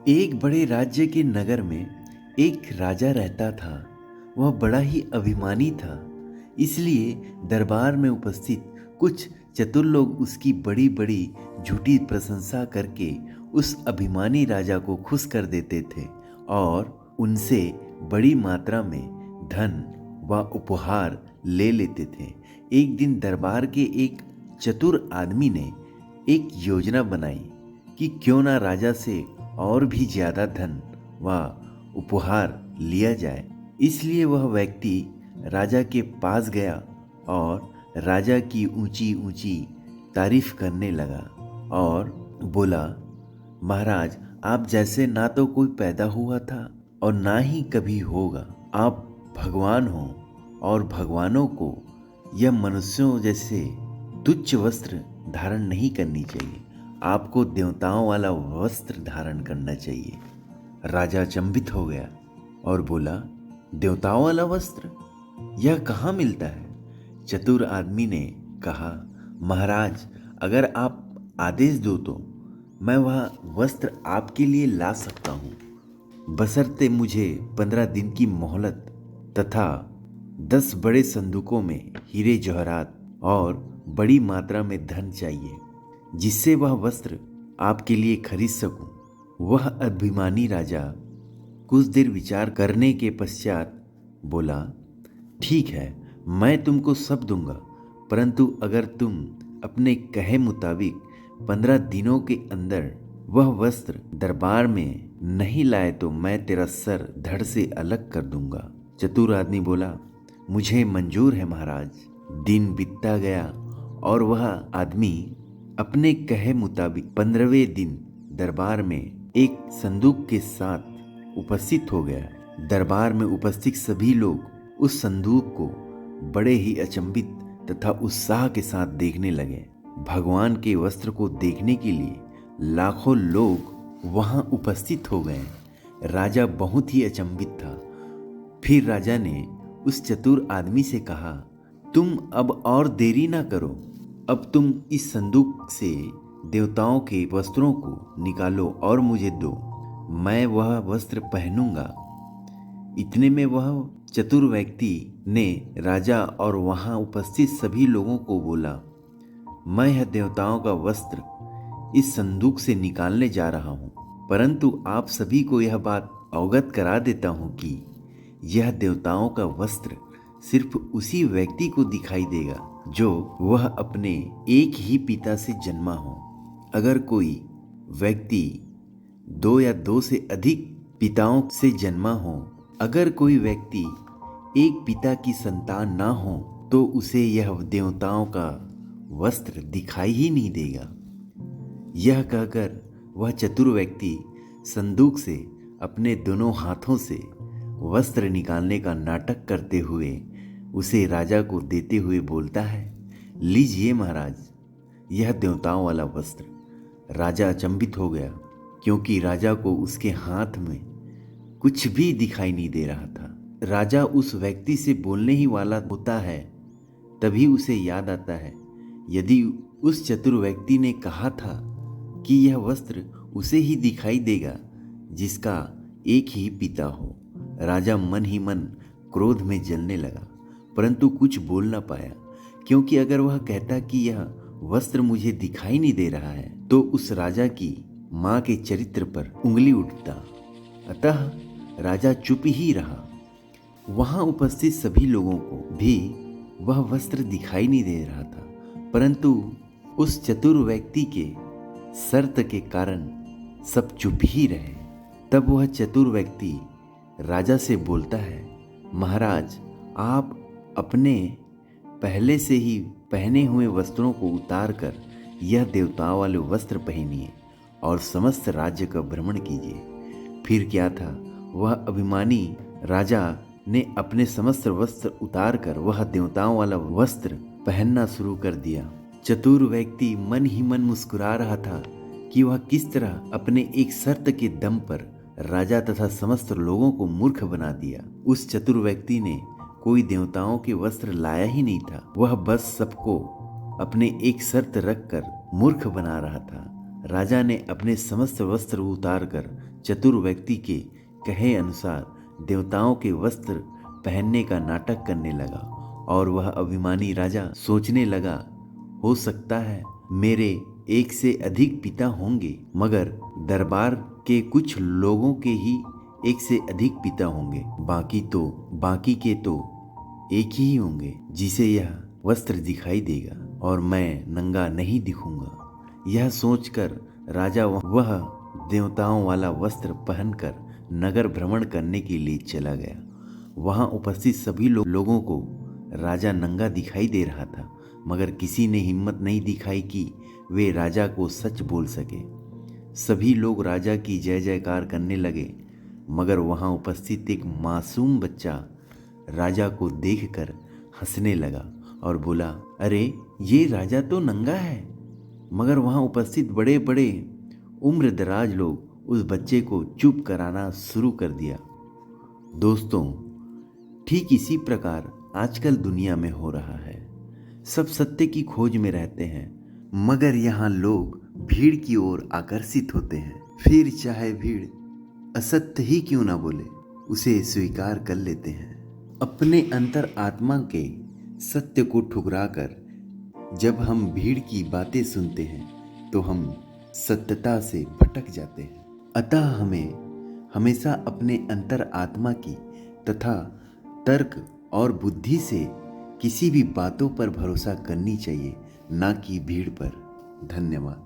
एक बड़े राज्य के नगर में एक राजा रहता था। वह बड़ा ही अभिमानी था, इसलिए दरबार में उपस्थित कुछ चतुर लोग उसकी बड़ी बड़ी झूठी प्रशंसा करके उस अभिमानी राजा को खुश कर देते थे और उनसे बड़ी मात्रा में धन व उपहार ले लेते थे। एक दिन दरबार के एक चतुर आदमी ने एक योजना बनाई कि क्यों ना राजा से और भी ज्यादा धन व उपहार लिया जाए। इसलिए वह व्यक्ति राजा के पास गया और राजा की ऊंची ऊंची तारीफ करने लगा और बोला, महाराज, आप जैसे ना तो कोई पैदा हुआ था और ना ही कभी होगा। आप भगवान हो और भगवानों को यह मनुष्यों जैसे तुच्छ वस्त्र धारण नहीं करनी चाहिए। आपको देवताओं वाला वस्त्र धारण करना चाहिए। राजा अचंभित हो गया और बोला, देवताओं वाला वस्त्र, यह कहाँ मिलता है? चतुर आदमी ने कहा, महाराज, अगर आप आदेश दो तो मैं वह वस्त्र आपके लिए ला सकता हूँ, बशर्ते मुझे 15 दिन की मोहलत तथा 10 बड़े संदूकों में हीरे जवाहरात और बड़ी मात्रा में धन चाहिए, जिससे वह वस्त्र आपके लिए खरीद सकूं। वह अभिमानी राजा कुछ देर विचार करने के पश्चात बोला, ठीक है, मैं तुमको सब दूंगा, परंतु अगर तुम अपने कहे मुताबिक 15 दिनों के अंदर वह वस्त्र दरबार में नहीं लाए तो मैं तेरा सर धड़ से अलग कर दूंगा। चतुर आदमी बोला, मुझे मंजूर है महाराज। दिन बीतता गया और वह आदमी अपने कहे मुताबिक 15वें दिन दरबार में एक संदूक के साथ उपस्थित हो गया। दरबार में उपस्थित सभी लोग उस संदूक को बड़े ही अचंभित तथा उत्साह के साथ देखने लगे। भगवान के वस्त्र को देखने के लिए लाखों लोग वहां उपस्थित हो गए। राजा बहुत ही अचंभित था। फिर राजा ने उस चतुर आदमी से कहा, तुम अब और देरी ना करो, अब तुम इस संदूक से देवताओं के वस्त्रों को निकालो और मुझे दो, मैं वह वस्त्र पहनूंगा। इतने में वह चतुर व्यक्ति ने राजा और वहां उपस्थित सभी लोगों को बोला, मैं यह देवताओं का वस्त्र इस संदूक से निकालने जा रहा हूं, परंतु आप सभी को यह बात अवगत करा देता हूं कि यह देवताओं का वस्त्र सिर्फ उसी व्यक्ति को दिखाई देगा जो वह अपने एक ही पिता से जन्मा हो। अगर कोई व्यक्ति 2 या 2 से अधिक पिताओं से जन्मा हो, अगर कोई व्यक्ति एक पिता की संतान ना हो, तो उसे यह देवताओं का वस्त्र दिखाई ही नहीं देगा। यह कहकर वह चतुर व्यक्ति संदूक से अपने दोनों हाथों से वस्त्र निकालने का नाटक करते हुए उसे राजा को देते हुए बोलता है, लीजिए महाराज, यह देवताओं वाला वस्त्र। राजा अचंभित हो गया, क्योंकि राजा को उसके हाथ में कुछ भी दिखाई नहीं दे रहा था। राजा उस व्यक्ति से बोलने ही वाला होता है, तभी उसे याद आता है, यदि उस चतुर व्यक्ति ने कहा था कि यह वस्त्र उसे ही दिखाई देगा जिसका एक ही पिता हो। राजा मन ही मन क्रोध में जलने लगा, परंतु कुछ बोल ना पाया, क्योंकि अगर वह कहता कि यह वस्त्र मुझे दिखाई नहीं दे रहा है तो उस राजा की माँ के चरित्र पर उंगली उठता। अतः राजा चुप ही रहा। वहां उपस्थित सभी लोगों को भी वह वस्त्र दिखाई नहीं दे रहा था, परंतु उस चतुर व्यक्ति के शर्त के कारण सब चुप ही रहे। तब वह चतुर व्यक्ति राजा से बोलता है, महाराज, आप अपने पहले से ही पहने हुए वस्त्रों को उतार कर यह देवताओं वाले वस्त्र पहनिए और समस्त राज्य का भ्रमण कीजिए। फिर क्या था, वह अभिमानी राजा ने अपने समस्त वस्त्र उतार कर वह देवताओं वाला वस्त्र पहनना शुरू कर दिया। चतुर व्यक्ति मन ही मन मुस्कुरा रहा था कि वह किस तरह अपने एक शर्त के दम पर राजा तथा समस्त लोगों को मूर्ख बना दिया। उस चतुर व्यक्ति ने कोई देवताओं के वस्त्र लाया ही नहीं था, वह बस सबको अपने एक शर्त रखकर मूर्ख बना रहा था। राजा ने अपने समस्त वस्त्र उतार कर चतुर व्यक्ति के कहे अनुसार देवताओं के वस्त्र पहनने का नाटक करने लगा और वह अभिमानी राजा सोचने लगा, हो सकता है मेरे एक से अधिक पिता होंगे, मगर दरबार के कुछ लोगों के ही एक से अधिक पिता होंगे, बाकी के तो एक ही होंगे जिसे यह वस्त्र दिखाई देगा और मैं नंगा नहीं दिखूंगा। यह सोचकर राजा वह देवताओं वाला वस्त्र पहनकर नगर भ्रमण करने के लिए चला गया। वहां उपस्थित सभी लोगों को राजा नंगा दिखाई दे रहा था, मगर किसी ने हिम्मत नहीं दिखाई कि वे राजा को सच बोल सके। सभी लोग राजा की जय जयकार करने लगे, मगर वहां उपस्थित एक मासूम बच्चा राजा को देखकर हंसने लगा और बोला, अरे ये राजा तो नंगा है। मगर वहां उपस्थित बड़े बड़े उम्रदराज लोग उस बच्चे को चुप कराना शुरू कर दिया। दोस्तों, ठीक इसी प्रकार आजकल दुनिया में हो रहा है। सब सत्य की खोज में रहते हैं, मगर यहाँ लोग भीड़ की ओर आकर्षित होते हैं। फिर चाहे भीड़ असत्य ही क्यों ना बोले, उसे स्वीकार कर लेते हैं। अपने अंतर आत्मा के सत्य को ठुकराकर जब हम भीड़ की बातें सुनते हैं तो हम सत्यता से भटक जाते हैं। अतः हमें हमेशा अपने अंतर आत्मा की तथा तर्क और बुद्धि से किसी भी बातों पर भरोसा करनी चाहिए, ना कि भीड़ पर। धन्यवाद।